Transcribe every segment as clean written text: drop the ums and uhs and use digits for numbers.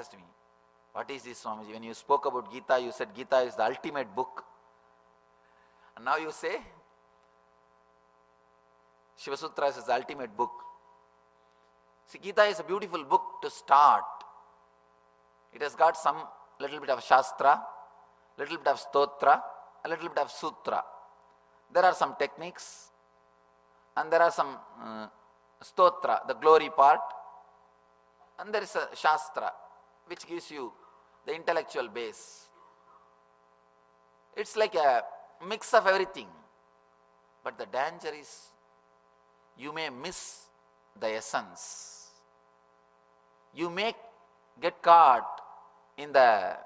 asked me, what is this, Swamiji? When you spoke about Gita, you said Gita is the ultimate book. And now you say Shiva Sutras is the ultimate book. See, Gita is a beautiful book to start. It has got some little bit of Shastra, little bit of Stotra, a little bit of Sutra. There are some techniques, and there are some Stotra, the glory part, and there is a Shastra, which gives you the intellectual base. It's like a mix of everything. But the danger is you may miss the essence. You may get caught in the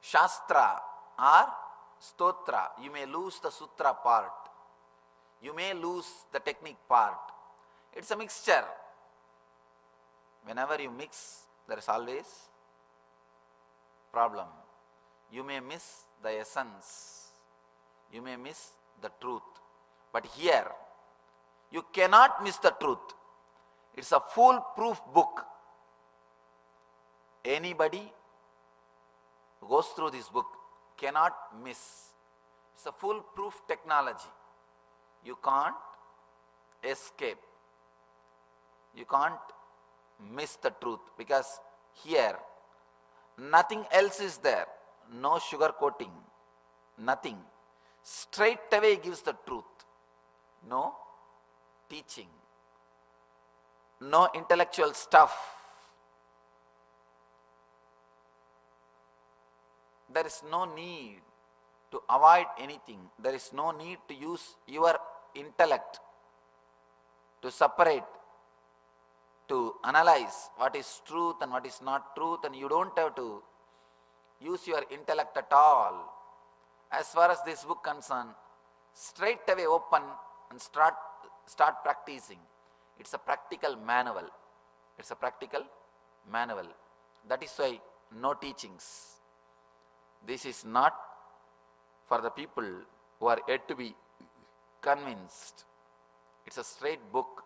Shastra or Stotra. You may lose the Sutra part. You may lose the technique part. It's a mixture. Whenever you mix, there is always problem. You may miss the essence. You may miss the truth. But here, you cannot miss the truth. It's a foolproof book. Anybody who goes through this book cannot miss. It's a foolproof technology. You can't escape. You can't miss the truth, because here nothing else is there. No sugar coating, nothing. Straight away gives the truth. No teaching, no intellectual stuff. There is no need to avoid anything. There is no need to use your intellect to separate, to analyze what is truth and what is not truth, and you don't have to use your intellect at all. As far as this book concerned, straight away open and start practicing. It's a practical manual. It's a practical manual. That is why no teachings. This is not for the people who are yet to be convinced. It's a straight book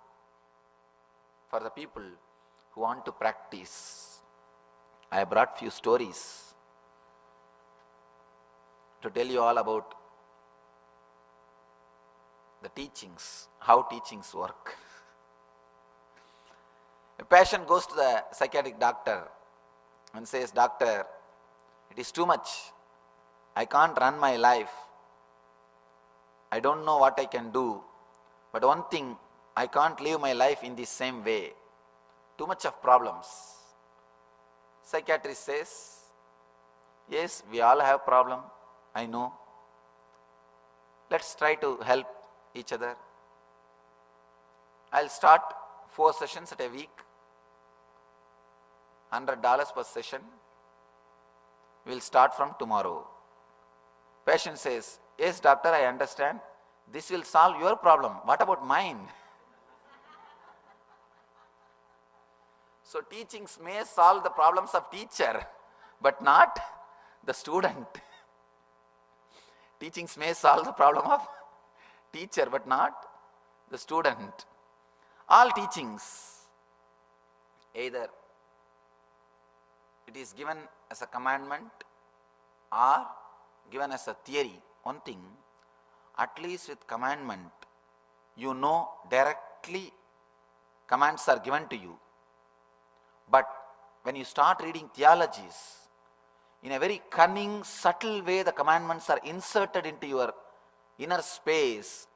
for the people who want to practice. I brought few stories to tell you all about the teachings, how teachings work. A patient goes to the psychiatric doctor and says, "Doctor, it is too much. I can't run my life. I don't know what I can do. But one thing, I can't live my life in the same way. Too much of problems." Psychiatrist says, "Yes, we all have problem. I know. Let's try to help each other. I'll start 4 sessions at a week, $100 per session. We'll start from tomorrow." Patient says, "Yes, doctor, I understand. This will solve your problem. What about mine?" So teachings may solve the problems of teacher, but not the student. Teachings may solve the problem of teacher, but not the student. All teachings, either it is given as a commandment or given as a theory. One thing, at least with commandment, you know directly commands are given to you. But when you start reading theologies, in a very cunning, subtle way, the commandments are inserted into your inner space.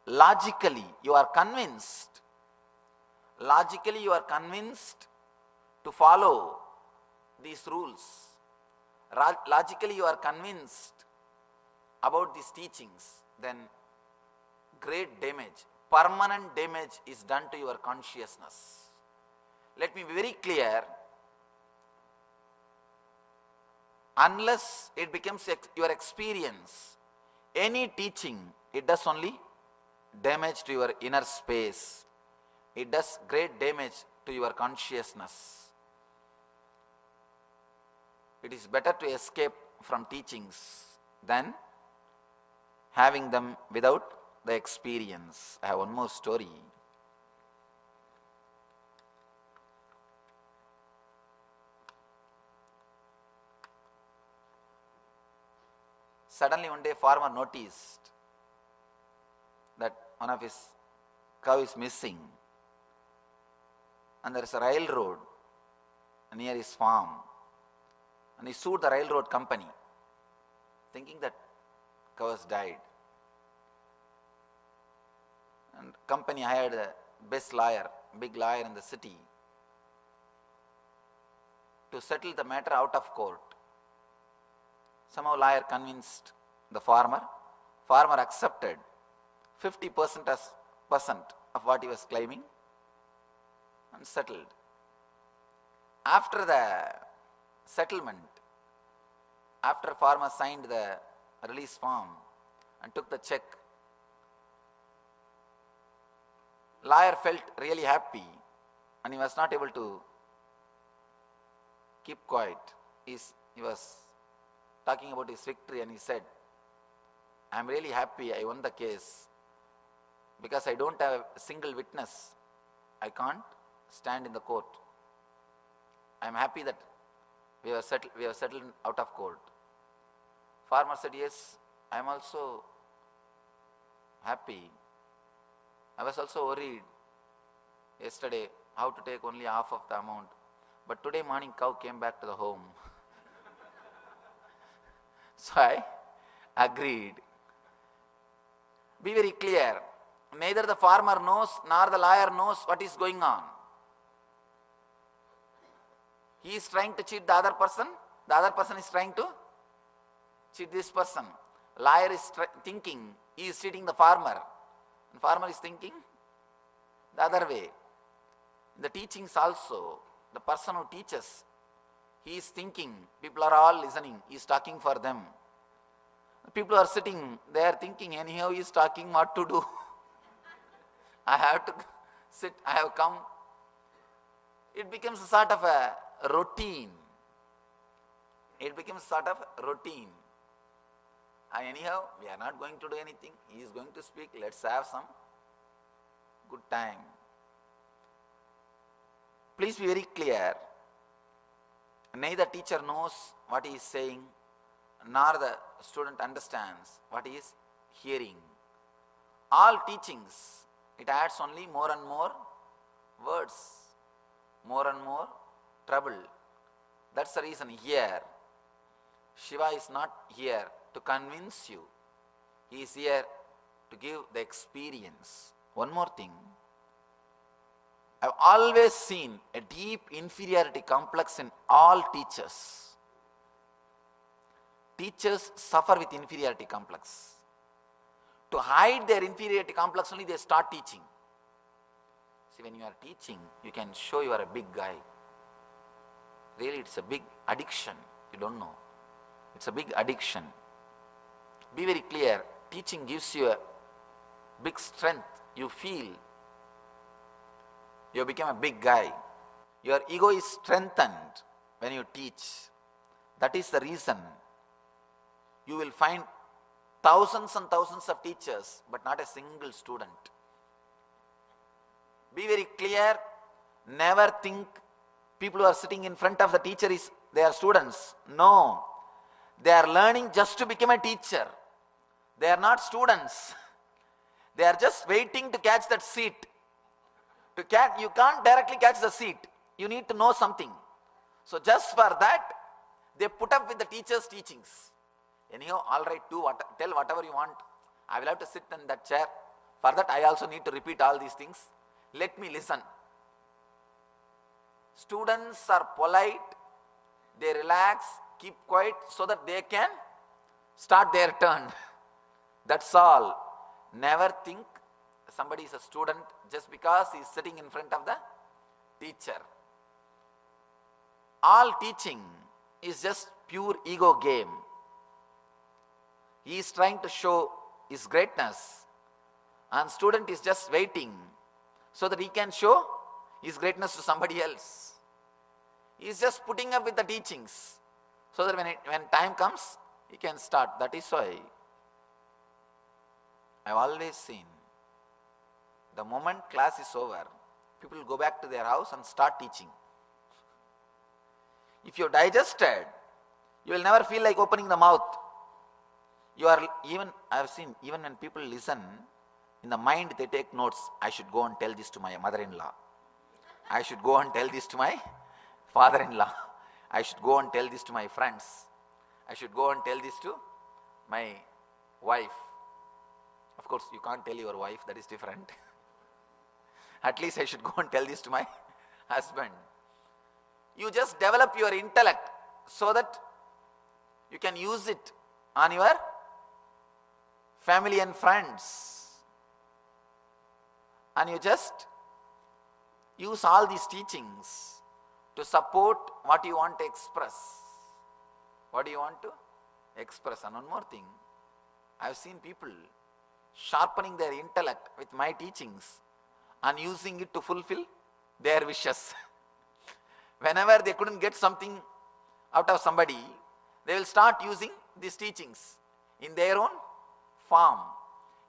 Logically, you are convinced. Logically, you are convinced to follow these rules. Logically, you are convinced about these teachings. Then great damage, permanent damage is done to your consciousness. Let me be very clear. Unless it becomes your experience, any teaching, it does only damage to your inner space. It does great damage to your consciousness. It is better to escape from teachings than having them without the experience. I have one more story. Suddenly one day farmer noticed that one of his cow is missing, and there is a railroad near his farm, and he sued the railroad company, thinking that cow has died. And company hired the best lawyer, big lawyer in the city, to settle the matter out of court. Somehow lawyer convinced the farmer. Farmer accepted 50% of what he was claiming and settled. After the settlement, after farmer signed the release form and took the check, lawyer felt really happy, and he was not able to keep quiet. He was talking about his victory, and he said, I am really happy I won the case, because I don't have a single witness. I can't stand in the court. I am happy that we have settled out of court. Farmer said, yes, I am also happy. I was also worried yesterday how to take only half of the amount. But today morning cow came back to the home. So I agreed. Be very clear. Neither the farmer knows nor the lawyer knows what is going on. He is trying to cheat the other person. The other person is trying to cheat this person. Lawyer is thinking he is cheating the farmer. And farmer is thinking the other way. In the teachings also, the person who teaches, he is thinking, people are all listening, he is talking for them. People are sitting, they are thinking, anyhow he is talking, what to do? I have to sit, I have come. It becomes a sort of a routine. It becomes sort of routine. And anyhow, we are not going to do anything. He is going to speak, let's have some good time. Please be very clear. Neither teacher knows what he is saying, nor the student understands what he is hearing. All teachings, it adds only more and more words, more and more trouble. That's the reason here, Shiva is not here to convince you. He is here to give the experience. One more thing. I've always seen a deep inferiority complex in all teachers. Teachers suffer with inferiority complex. To hide their inferiority complex only they start teaching. See, when you are teaching, you can show you are a big guy. Really, it's a big addiction. You don't know. It's a big addiction. Be very clear. Teaching gives you a big strength. You feel you become a big guy. Your ego is strengthened when you teach. That is the reason you will find thousands and thousands of teachers, but not a single student. Be very clear. Never think people who are sitting in front of the teacher they are students. No. They are learning just to become a teacher. They are not students. They are just waiting to catch that seat. You can't directly catch the seat. You need to know something. So just for that, they put up with the teacher's teachings. Anyhow, all right, tell whatever you want. I will have to sit in that chair. For that, I also need to repeat all these things. Let me listen. Students are polite. They relax, keep quiet so that they can start their turn. That's all. Never think somebody is a student just because he is sitting in front of the teacher. All teaching is just pure ego game. He is trying to show his greatness, and student is just waiting so that he can show his greatness to somebody else. He is just putting up with the teachings so that when time comes, he can start. That is why I have always seen the moment class is over, people will go back to their house and start teaching. If you have digested, you will never feel like opening the mouth. You are even, I have seen, even when people listen, in the mind they take notes. I should go and tell this to my mother-in-law. I should go and tell this to my father-in-law. I should go and tell this to my friends. I should go and tell this to my wife. Of course, you can't tell your wife, that is different. At least I should go and tell this to my husband. You just develop your intellect so that you can use it on your family and friends. And you just use all these teachings to support what you want to express. What do you want to express? And one more thing, I have seen people sharpening their intellect with my teachings and using it to fulfill their wishes. Whenever they couldn't get something out of somebody, they will start using these teachings in their own form.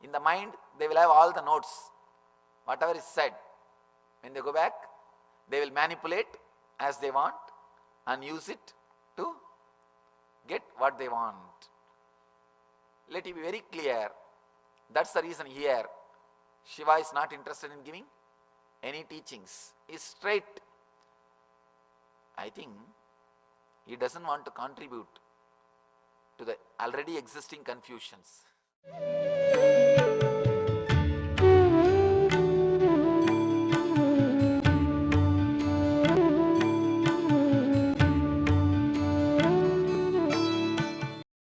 In the mind, they will have all the notes, whatever is said. When they go back, they will manipulate as they want and use it to get what they want. Let it be very clear. That's the reason here Shiva is not interested in giving any teachings. He's straight. I think he doesn't want to contribute to the already existing confusions.